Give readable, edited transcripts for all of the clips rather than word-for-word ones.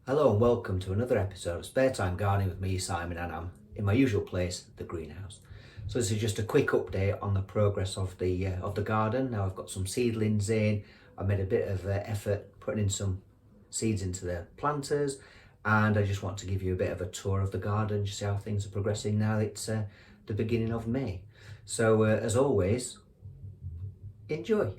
Hello and welcome to another episode of Spare Time Gardening with me, Simon, and I'm in my usual place, the greenhouse. So this is just a quick update on the progress of the garden. Now I've got some seedlings in. I made a bit of effort putting in some seeds into the planters, and I just want to give you a bit of a tour of the garden, just see how things are progressing now it's the beginning of May. So as always, enjoy.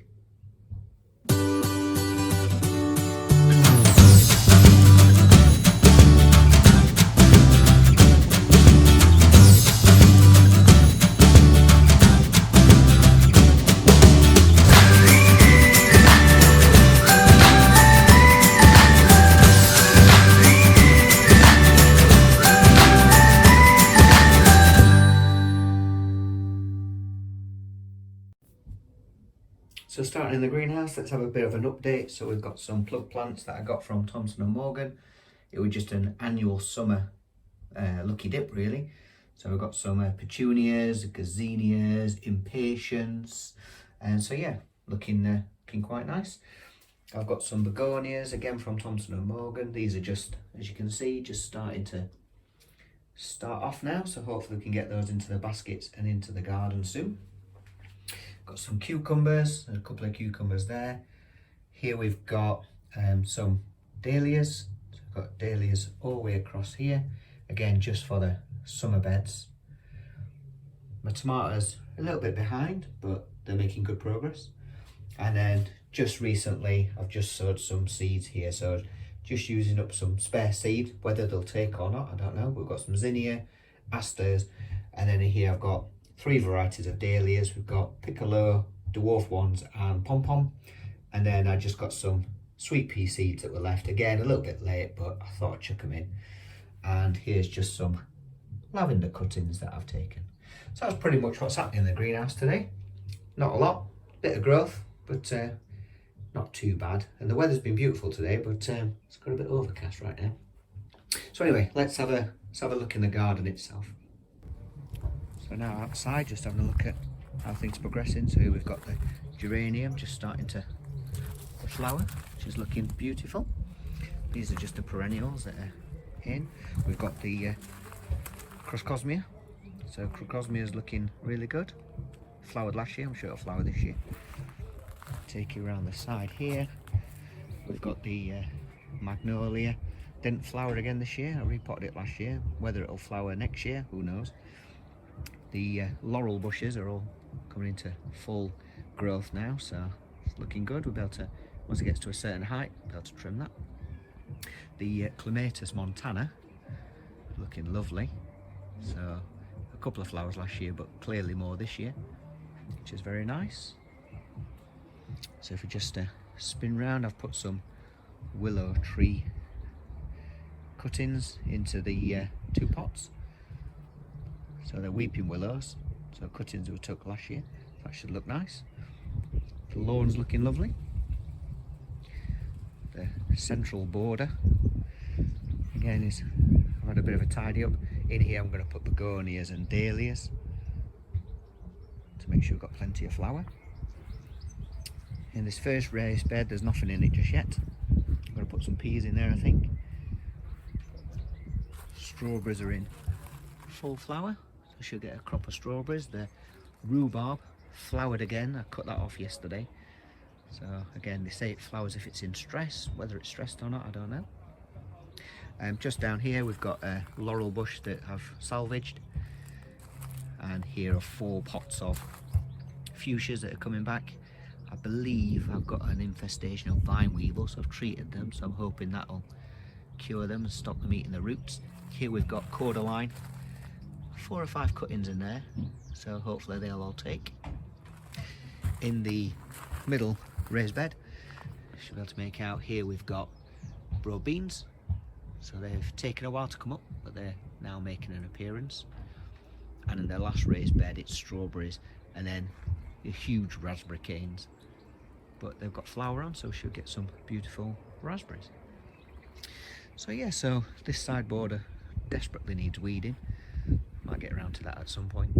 So starting in the greenhouse, let's have a bit of an update. So we've got some plug plants that I got from Thompson & Morgan. It was just an annual summer lucky dip really. So we've got some petunias, gazinias, impatiens, and so yeah, looking quite nice. I've got some begonias again from Thompson & Morgan. These are just, as you can see, just starting to start off now. So hopefully we can get those into the baskets and into the garden soon. Got some cucumbers, a couple of cucumbers there. Here we've got some dahlias. So I've got dahlias all the way across here. Again, just for the summer beds. My tomatoes a little bit behind, but they're making good progress. And then just recently, I've just sowed some seeds here. So just using up some spare seed, whether they'll take or not, I don't know. We've got some zinnia, asters, and then here I've got 3 varieties of dahlias. We've got piccolo, dwarf ones, and pom-pom. And then I just got some sweet pea seeds that were left. Again, a little bit late, but I thought I'd chuck them in. And here's just some lavender cuttings that I've taken. So that's pretty much what's happening in the greenhouse today. Not a lot, bit of growth, but not too bad. And the weather's been beautiful today, but it's got a bit overcast right now. So anyway, let's have a look in the garden itself. So now outside, just having a look at how things are progressing. So here we've got the geranium just starting to flower, which is looking beautiful. These are just the perennials that are in. We've got the crocosmia. So crocosmia is looking really good. Flowered last year, I'm sure it'll flower this year. Take you around the side here. We've got the magnolia. Didn't flower again this year. I repotted it last year. Whether it'll flower next year, who knows. The laurel bushes are all coming into full growth now, so it's looking good. We'll be able to, once it gets to a certain height, be able to trim that. The clematis montana, looking lovely. So a couple of flowers last year, but clearly more this year, which is very nice. So if we just spin round, I've put some willow tree cuttings into the 2 pots. So they're weeping willows, so cuttings we took last year. That should look nice. The lawn's looking lovely. The central border, again, I've had a bit of a tidy up. In here I'm going to put begonias and dahlias to make sure we've got plenty of flower. In this first raised bed, there's nothing in it just yet. I'm going to put some peas in there, I think. Strawberries are in full flower. I should get a crop of strawberries. The rhubarb flowered again. I cut that off yesterday. So again, they say it flowers if it's in stress. Whether it's stressed or not, I don't know. Just down here we've got a laurel bush that I've salvaged. And here are 4 pots of fuchsias that are coming back. I believe I've got an infestation of vine weevil, so I've treated them. So I'm hoping that'll cure them and stop them eating the roots. Here we've got cordyline. 4 or 5 cuttings in there, so hopefully they'll all take. In the middle raised bed, should be able to make out, here we've got broad beans. So they've taken a while to come up, but they're now making an appearance. And in the last raised bed, it's strawberries, and then the huge raspberry canes. But they've got flower on, so we should get some beautiful raspberries. So yeah, so this side border desperately needs weeding. Might get around to that at some point.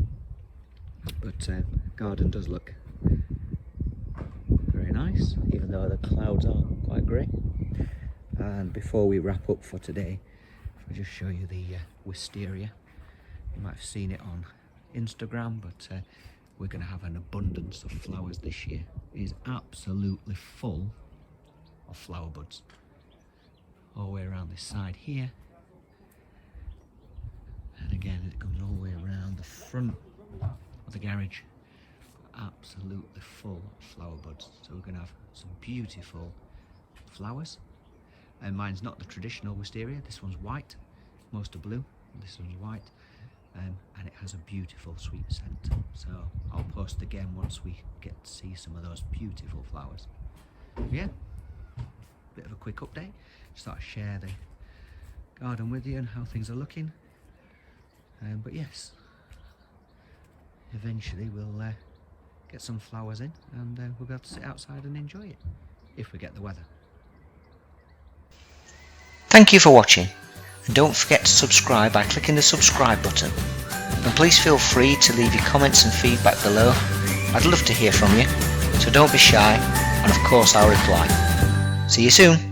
But garden does look very nice, even though the clouds are quite grey. And before we wrap up for today, I'll just show you the wisteria. You might have seen it on Instagram, but we're going to have an abundance of flowers this year. It is absolutely full of flower buds all the way around this side here, and again it comes all the way around the front of the garage. Absolutely full of flower buds, so we're going to have some beautiful flowers. And mine's not the traditional wisteria, this one's white, most are blue, this one's white, and it has a beautiful sweet scent. So I'll post again once we get to see some of those beautiful flowers. Yeah, bit of a quick update, just thought I'd share the garden with you and how things are looking. But yes, eventually we'll get some flowers in, and we'll be able to sit outside and enjoy it, if we get the weather. Thank you for watching, and don't forget to subscribe by clicking the subscribe button, and please feel free to leave your comments and feedback below. I'd love to hear from you, so don't be shy, and of course I'll reply. See you soon.